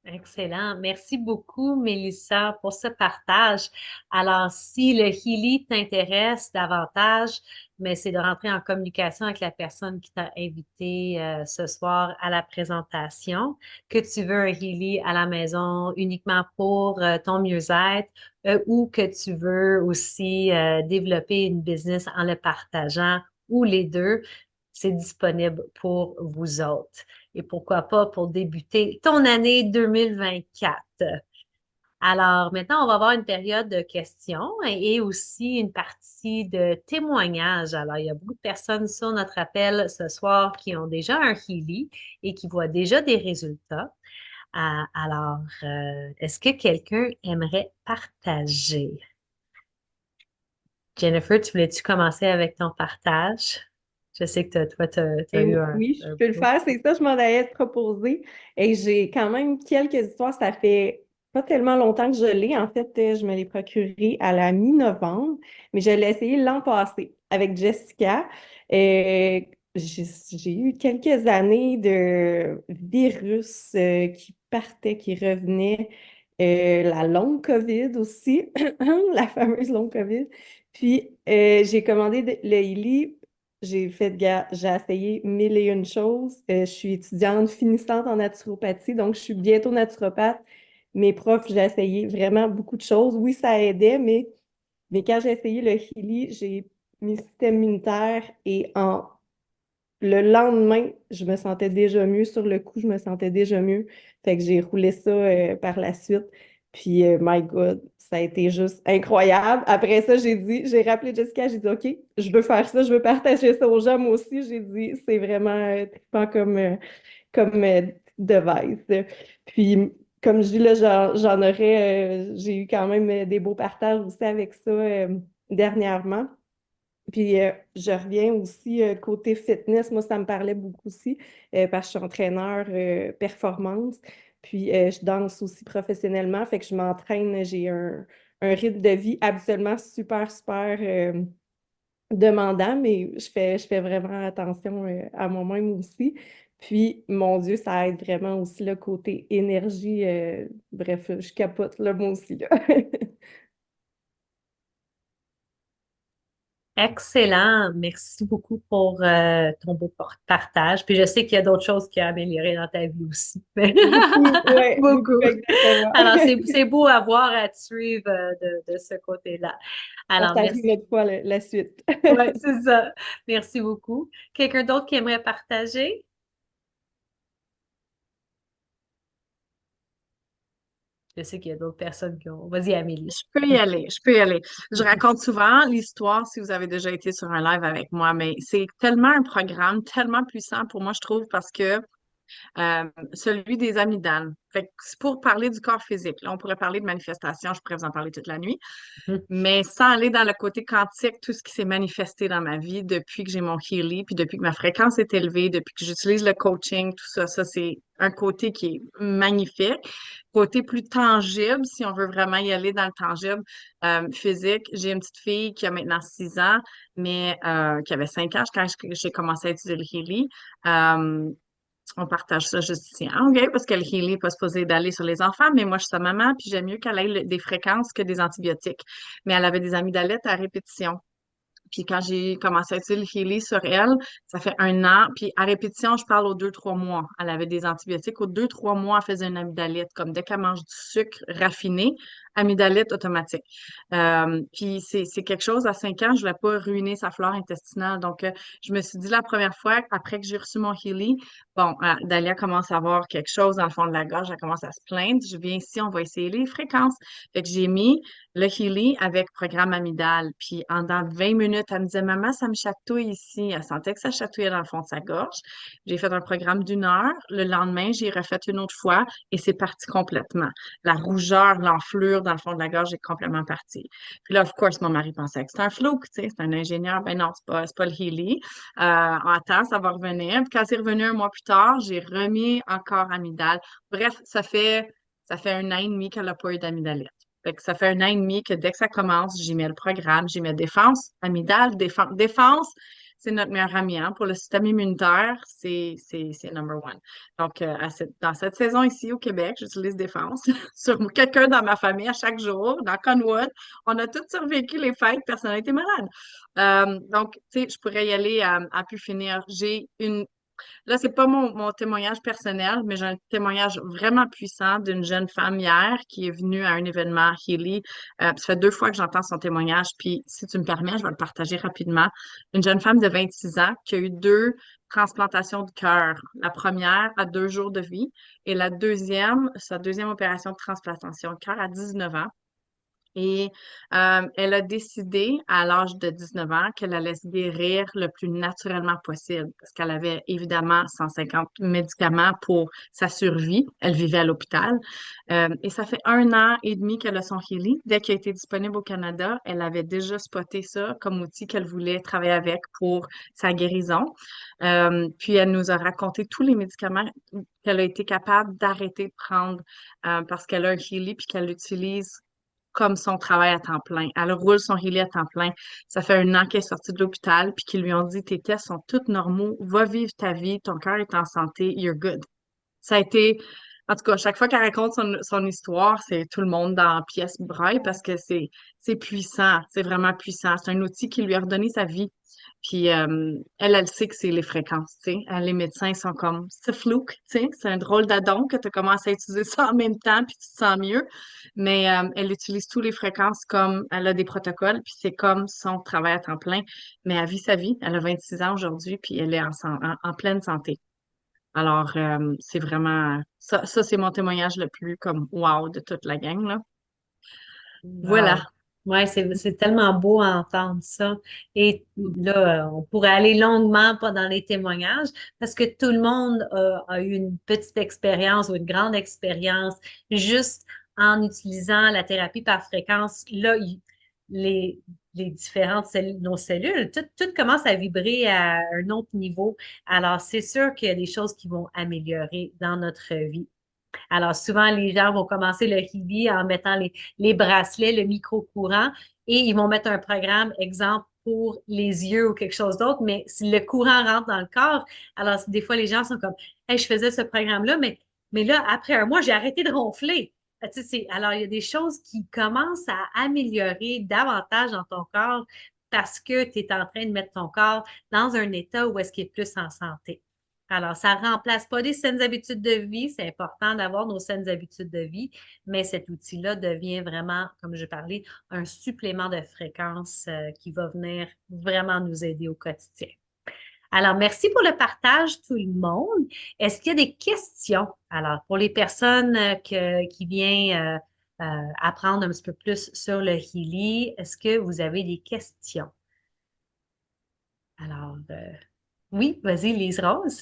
Excellent. Merci beaucoup, Mélissa, pour ce partage. Alors, si le Healy t'intéresse davantage, mais c'est de rentrer en communication avec la personne qui t'a invité ce soir à la présentation, que tu veux un Healy à la maison uniquement pour ton mieux-être ou que tu veux aussi développer une business en le partageant ou les deux, c'est disponible pour vous autres et pourquoi pas pour débuter ton année 2024. Alors maintenant, on va avoir une période de questions et aussi une partie de témoignages. Alors, il y a beaucoup de personnes sur notre appel ce soir qui ont déjà un Healy et qui voient déjà des résultats. Alors, est-ce que quelqu'un aimerait partager? Jennifer, tu voulais-tu commencer avec ton partage? Je sais que toi, tu as Et eu oui, je un peux le beau- faire, c'est ça, je m'en allais te proposer. Et j'ai quand même quelques histoires, ça fait pas tellement longtemps que je l'ai. En fait, je me l'ai procuré à la mi-novembre, mais je l'ai essayé l'an passé avec Jessica. Euh, j'ai eu quelques années de virus qui partaient, qui revenaient. La longue COVID aussi, la fameuse longue COVID. Puis, j'ai commandé le Illy. J'ai fait, j'ai essayé mille et une choses. Je suis étudiante finissante en naturopathie, donc je suis bientôt naturopathe. Mes profs, j'ai essayé vraiment beaucoup de choses. Oui, ça aidait, mais quand j'ai essayé le Healy, j'ai mes systèmes immunitaires et le lendemain, je me sentais déjà mieux. Sur le coup, je me sentais déjà mieux. Fait que j'ai roulé ça par la suite. Puis, my God, ça a été juste incroyable. Après ça, j'ai rappelé Jessica, j'ai dit, OK, je veux faire ça, je veux partager ça aux gens. Moi aussi, j'ai dit, c'est vraiment trippant comme device. Puis, comme je dis, là, j'ai eu quand même des beaux partages aussi avec ça dernièrement. Puis je reviens aussi côté fitness, moi ça me parlait beaucoup aussi parce que je suis entraîneur performance. Puis je danse aussi professionnellement, fait que je m'entraîne, j'ai un rythme de vie absolument super demandant, mais je fais vraiment attention à moi-même aussi. Puis mon Dieu, ça aide vraiment aussi le côté énergie. Bref, je capote là, moi aussi là. Excellent. Merci beaucoup pour ton beau partage. Puis je sais qu'il y a d'autres choses qui ont amélioré dans ta vie aussi. Beaucoup, ouais, beaucoup, Beaucoup. exactement. Alors, c'est beau à voir, à te suivre de ce côté-là. On Alors, s'arrive merci. une autre fois la suite. Oui, c'est ça. Merci beaucoup. Quelqu'un d'autre qui aimerait partager? Je sais qu'il y a d'autres personnes qui ont. Vas-y, Amélie. Je peux y aller, je peux y aller. Je raconte souvent l'histoire si vous avez déjà été sur un live avec moi, mais c'est tellement un programme, tellement puissant pour moi, je trouve, parce que celui des amygdales. Fait que c'est pour parler du corps physique. Là, on pourrait parler de manifestation, je pourrais vous en parler toute la nuit. Mais sans aller dans le côté quantique, tout ce qui s'est manifesté dans ma vie depuis que j'ai mon Healy, puis depuis que ma fréquence est élevée, depuis que j'utilise le coaching, tout ça, ça c'est un côté qui est magnifique. Côté plus tangible, si on veut vraiment y aller dans le tangible physique, j'ai une petite fille qui a maintenant 6 ans, mais qui avait 5 ans quand j'ai commencé à utiliser le Healy. Euh, on partage ça juste ici. Ah, OK, parce que le Healy n'est pas supposé d'aller sur les enfants, mais moi, je suis sa maman, puis j'aime mieux qu'elle ait des fréquences que des antibiotiques. Mais elle avait des amygdalettes à répétition. Puis quand j'ai commencé à utiliser le Healy sur elle, ça fait 1 an. Puis à répétition, je parle aux 2, 3 mois. Elle avait des antibiotiques. Aux 2, 3 mois, elle faisait une amygdalite. Comme dès qu'elle mange du sucre raffiné, amygdalite automatique. Puis c'est quelque chose, à 5 ans, je ne voulais pas ruiner sa flore intestinale. Donc, je me suis dit la première fois, après que j'ai reçu mon Healy, bon, Dalia commence à avoir quelque chose dans le fond de la gorge. Elle commence à se plaindre. Je viens ici, on va essayer les fréquences. Fait que j'ai mis le Healy avec programme amygdale. Puis en dans 20 minutes, elle me disait, Maman, ça me chatouille ici. Elle sentait que ça chatouillait dans le fond de sa gorge. J'ai fait un programme d'1 heure. Le lendemain, j'ai refait une autre fois et c'est parti complètement. La rougeur, l'enflure dans le fond de la gorge est complètement partie. Puis là, of course, mon mari pensait que c'était un flou, tu sais, c'est un ingénieur. Ben non, c'est pas le Healy. Attends, ça va revenir. Puis quand c'est revenu 1 mois plus tard, j'ai remis encore amygdale. Bref, ça fait 1 an et demi qu'elle n'a pas eu d'amygdalite. Fait que ça fait 1 an et demi que dès que ça commence, j'y mets le programme, j'y mets défense, amygdale, défense. Défense, c'est notre meilleur ami, hein. Pour le système immunitaire, c'est number one. Donc, dans cette saison ici au Québec, j'utilise défense sur quelqu'un dans ma famille à chaque jour, dans Conwood. On a tous survécu les fêtes, personne n'a été malade. Donc, tu sais, je pourrais y aller à pu finir. Là, c'est pas mon témoignage personnel, mais j'ai un témoignage vraiment puissant d'une jeune femme hier qui est venue à un événement Healy. Ça fait 2 fois que j'entends son témoignage, puis si tu me permets, je vais le partager rapidement. Une jeune femme de 26 ans qui a eu 2 transplantations de cœur. La première à 2 jours de vie et sa deuxième opération de transplantation de cœur à 19 ans. Et elle a décidé à l'âge de 19 ans qu'elle allait se guérir le plus naturellement possible parce qu'elle avait évidemment 150 médicaments pour sa survie. Elle vivait à l'hôpital. Et ça fait 1 an et demi qu'elle a son Healy. Dès qu'il a été disponible au Canada, elle avait déjà spoté ça comme outil qu'elle voulait travailler avec pour sa guérison. Puis elle nous a raconté tous les médicaments qu'elle a été capable d'arrêter de prendre parce qu'elle a un Healy puis qu'elle l'utilise comme son travail à temps plein. Elle roule son Healy à temps plein. Ça fait 1 an qu'elle est sortie de l'hôpital, puis qu'ils lui ont dit, tes tests sont tous normaux, va vivre ta vie, ton cœur est en santé, you're good. Ça a été, en tout cas, chaque fois qu'elle raconte son histoire, c'est tout le monde dans la pièce braille parce que c'est puissant, c'est vraiment puissant. C'est un outil qui lui a redonné sa vie. Puis elle sait que c'est les fréquences, tu sais. Les médecins ils sont comme, c'est flou, tu sais, c'est un drôle d'addon que tu commences à utiliser ça en même temps, puis tu te sens mieux. Mais elle utilise tous les fréquences comme, elle a des protocoles, puis c'est comme son travail à temps plein. Mais elle vit sa vie, elle a 26 ans aujourd'hui, puis elle est en pleine santé. Alors, c'est vraiment, ça c'est mon témoignage le plus comme wow de toute la gang, là. Wow. Voilà. Ouais, c'est tellement beau à entendre ça. Et là, on pourrait aller longuement pas dans les témoignages parce que tout le monde a eu une petite expérience ou une grande expérience juste en utilisant la thérapie par fréquence. Là, les, les différentes cellules, nos cellules, tout commence à vibrer à un autre niveau. Alors, c'est sûr qu'il y a des choses qui vont améliorer dans notre vie. Alors, souvent, les gens vont commencer le Healy en mettant les bracelets, le micro-courant, et ils vont mettre un programme, exemple, pour les yeux ou quelque chose d'autre, mais si le courant rentre dans le corps, alors des fois, les gens sont comme, hey, je faisais ce programme-là, mais là, après 1 mois, j'ai arrêté de ronfler. Tu sais, alors, il y a des choses qui commencent à améliorer davantage dans ton corps parce que tu es en train de mettre ton corps dans un état où est-ce qu'il est plus en santé. Alors, ça ne remplace pas des saines habitudes de vie. C'est important d'avoir nos saines habitudes de vie, mais cet outil-là devient vraiment, comme je parlais, un supplément de fréquence qui va venir vraiment nous aider au quotidien. Alors, merci pour le partage, tout le monde. Est-ce qu'il y a des questions? Alors, pour les personnes qui viennent apprendre un petit peu plus sur le Healy, est-ce que vous avez des questions? Alors, oui, vas-y, Lise Rose.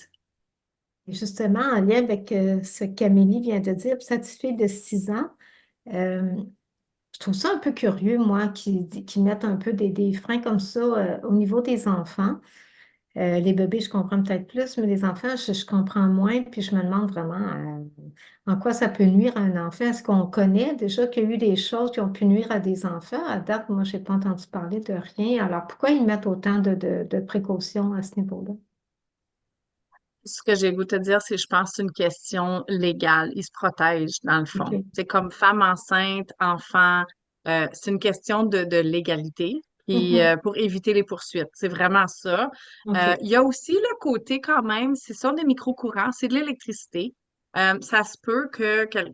Justement, en lien avec ce qu'Amélie vient de dire, sa petite fille de 6 ans, euh, je trouve ça un peu curieux, moi, qui mettent un peu des freins comme ça au niveau des enfants. Les bébés, je comprends peut-être plus, mais les enfants, je comprends moins, puis je me demande vraiment en quoi ça peut nuire à un enfant. Est-ce qu'on connaît déjà qu'il y a eu des choses qui ont pu nuire à des enfants? À date, moi, je n'ai pas entendu parler de rien. Alors, pourquoi ils mettent autant de précautions à ce niveau-là? Ce que j'ai le goût de te dire, c'est je pense que c'est une question légale. Ils se protègent, dans le fond. OK. C'est comme femme enceinte, enfant, c'est une question de légalité. Puis Mhm. pour éviter les poursuites. C'est vraiment ça. OK. Il y a aussi le côté quand même, ce sont des micro-courants, c'est de l'électricité. Ça se peut tu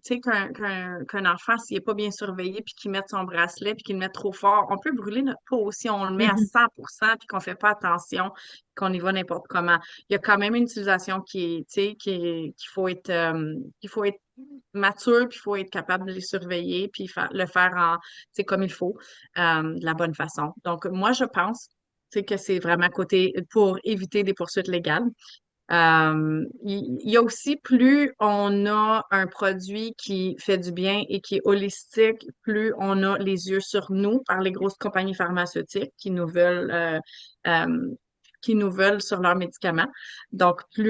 sais, qu'un enfant, s'il n'est pas bien surveillé, puis qu'il mette son bracelet, puis qu'il le mette trop fort, on peut brûler notre peau si on le met à Mhm. 100% puis qu'on ne fait pas attention, qu'on y va n'importe comment. Il y a quand même une utilisation qui est, tu sais, qu'il faut être mature, puis il faut être capable de les surveiller, puis le faire tu sais, comme il faut, de la bonne façon. Donc, moi, je pense, tu sais, que c'est vraiment côté pour éviter des poursuites légales. Il y a aussi, plus on a un produit qui fait du bien et qui est holistique, plus on a les yeux sur nous par les grosses compagnies pharmaceutiques euh, qui nous veulent sur leurs médicaments. Donc, tu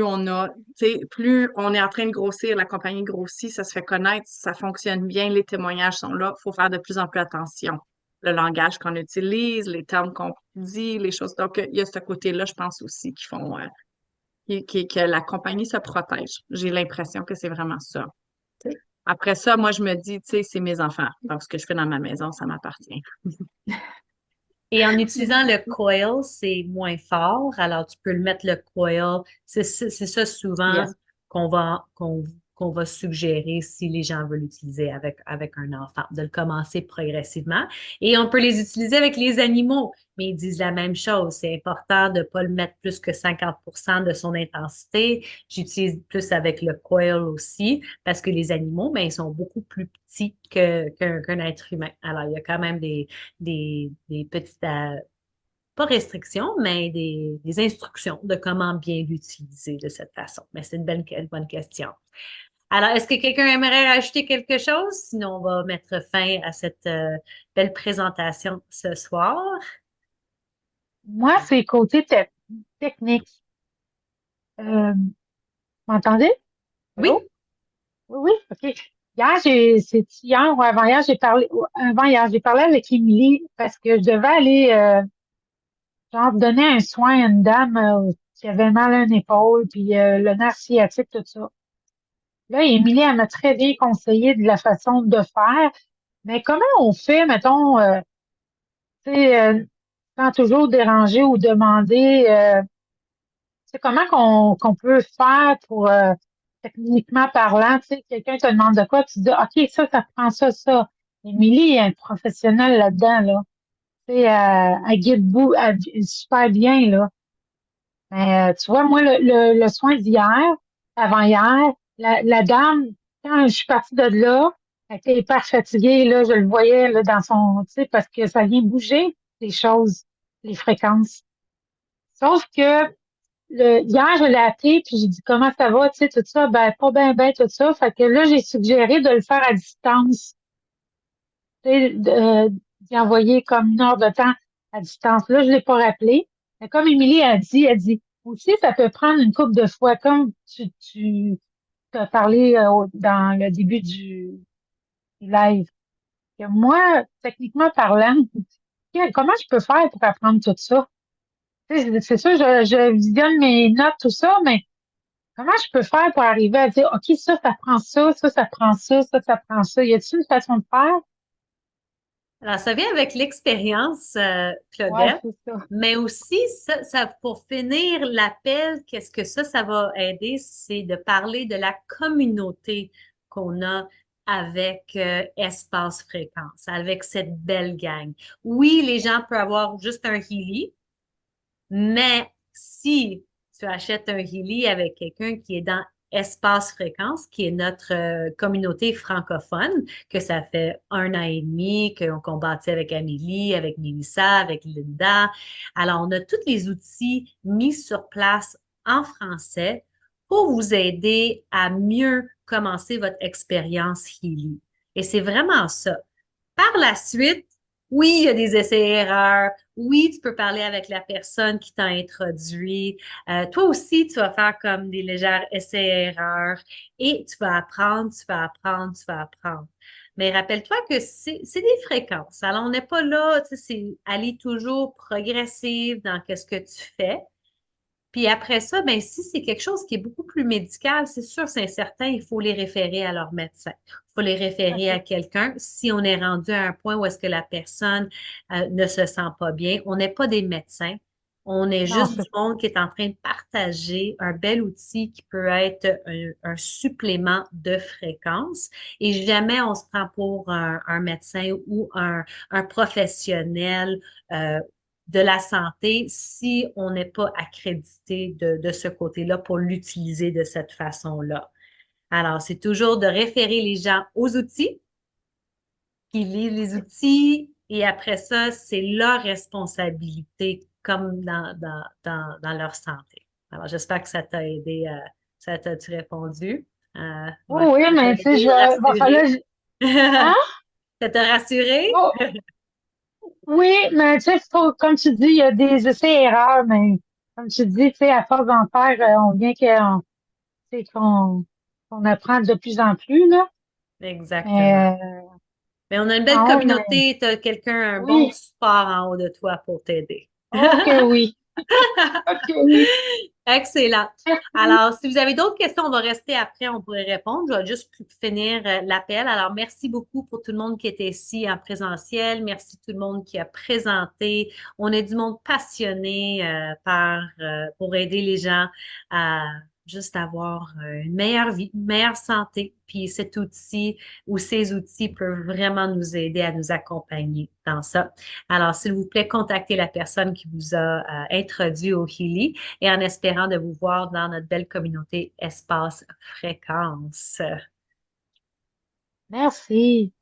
sais, plus on est en train de grossir, la compagnie grossit, ça se fait connaître, ça fonctionne bien, les témoignages sont là, il faut faire de plus en plus attention. Le langage qu'on utilise, les termes qu'on dit, les choses. Donc, il y a ce côté-là, je pense aussi, qui font que la compagnie se protège. J'ai l'impression que c'est vraiment ça. OK. Après ça, moi, je me dis, tu sais, c'est mes enfants. Donc, ce que je fais dans ma maison, ça m'appartient. Et en utilisant le coil, c'est moins fort. Alors, tu peux le mettre le coil. C'est ça souvent Yes. qu'on qu'on va suggérer si les gens veulent l'utiliser avec un enfant, de le commencer progressivement. Et on peut les utiliser avec les animaux, mais ils disent la même chose. C'est important de ne pas le mettre plus que 50% de son intensité. J'utilise plus avec le coil aussi, parce que les animaux, ben, ils sont beaucoup plus petits qu'un être humain. Alors, il y a quand même des petites pas restrictions, mais des instructions de comment bien l'utiliser de cette façon. Mais c'est une bonne question. Alors, est-ce que quelqu'un aimerait rajouter quelque chose? Sinon, on va mettre fin à cette belle présentation ce soir. Moi, c'est côté technique. M'entendez? Oui, Allô? Oui, oui, OK. C'est hier ou avant-hier, avant-hier, j'ai parlé avec Émilie parce que je devais aller, genre, donner un soin à une dame qui avait mal à une épaule, puis le nerf sciatique, tout ça. Là, Émilie, elle m'a très bien conseillé de la façon de faire. Mais comment on fait, mettons, tu sais, sans toujours déranger ou demander, c'est comment qu'on peut faire pour, techniquement parlant, tu sais, quelqu'un te demande de quoi, tu dis, OK, ça prend ça, ça. Émilie est un professionnel là-dedans, là. Tu sais, elle guide super bien, là. Mais, tu vois, moi, le soin d'hier, avant-hier, la dame, quand je suis partie de là, elle était hyper fatiguée, là, je le voyais, là, dans son, tu sais, parce que ça vient bouger, les choses, les fréquences. Sauf que, hier, je l'ai appelé, puis j'ai dit, comment ça va, tu sais, tout ça, ben, pas bien, tout ça. Fait que là, j'ai suggéré de le faire à distance, tu sais, d'y envoyer comme 1 heure de temps à distance. Là, je l'ai pas rappelé. Mais comme Émilie a dit, elle dit, aussi, ça peut prendre une couple de fois, comme tu as parlé dans le début du live. Que moi, techniquement parlant, comment je peux faire pour apprendre tout ça? Tu sais, c'est sûr, je visionne mes notes, tout ça, mais comment je peux faire pour arriver à dire, OK, ça prend ça, ça prend ça prend ça. Y a-t-il une façon de faire? alors ça vient avec l'expérience, Ouais, Claudette, c'est ça. mais aussi, pour finir l'appel, qu'est-ce que ça va aider, c'est de parler de la communauté qu'on a avec Espace Fréquence, avec cette belle gang. Oui, les gens peuvent avoir juste un Healy, mais si tu achètes un Healy avec quelqu'un qui est dans Espace Fréquence, qui est notre communauté francophone, que ça fait 1 an et demi qu'on bâtit avec Amélie, avec Mélissa, avec Linda. Alors, on a tous les outils mis sur place en français pour vous aider à mieux commencer votre expérience Healy. Et c'est vraiment ça. Par la suite, oui, il y a des essais-erreurs. Oui, tu peux parler avec la personne qui t'a introduit. Toi aussi, tu vas faire comme des légères essais-erreurs et tu vas apprendre, tu vas apprendre, tu vas apprendre. Mais rappelle-toi que c'est des fréquences. Alors, on n'est pas là, tu sais, c'est aller toujours progressif dans ce que tu fais. Puis après ça, ben, si c'est quelque chose qui est beaucoup plus médical, c'est sûr, c'est certain, il faut les référer à leur médecin. Il faut les référer à OK. quelqu'un. Si on est rendu à un point où est-ce que la personne ne se sent pas bien, on n'est pas des médecins. On est Non, juste du monde qui est en train de partager un bel outil qui peut être un supplément de fréquence. Et jamais on se prend pour un médecin ou un professionnel de la santé si on n'est pas accrédité de ce côté-là pour l'utiliser de cette façon-là. Alors, c'est toujours de référer les gens aux outils, qui lisent les outils, et après ça, c'est leur responsabilité comme dans leur santé. Alors, j'espère que ça t'a aidé, ça t'a-tu répondu? Oui, Ouais, oui, ça t'a mais tu sais, aidé, va falloir, rassuré. hein? Ça t'a rassuré? Oh, oui, mais tu sais, comme tu dis, il y a des essais-erreurs, mais comme tu dis, tu sais, à force d'en faire, on vient tu sais, qu'on apprend de plus en plus, là. Exactement. Mais, Mais on a une belle non, mais communauté, tu as quelqu'un, un bon oui, support en haut de toi pour t'aider. ok, oui, ok, oui. Excellent. Merci. Alors, si vous avez d'autres questions, on va rester après, on pourrait répondre. Je vais juste finir l'appel. Alors, merci beaucoup pour tout le monde qui était ici en présentiel. Merci tout le monde qui a présenté. On est du monde passionné pour aider les gens à juste avoir une meilleure vie, une meilleure santé. Puis cet outil ou ces outils peuvent vraiment nous aider à nous accompagner dans ça. Alors, s'il vous plaît, contactez la personne qui vous a introduit au Healy et en espérant de vous voir dans notre belle communauté Espace Fréquence. Merci.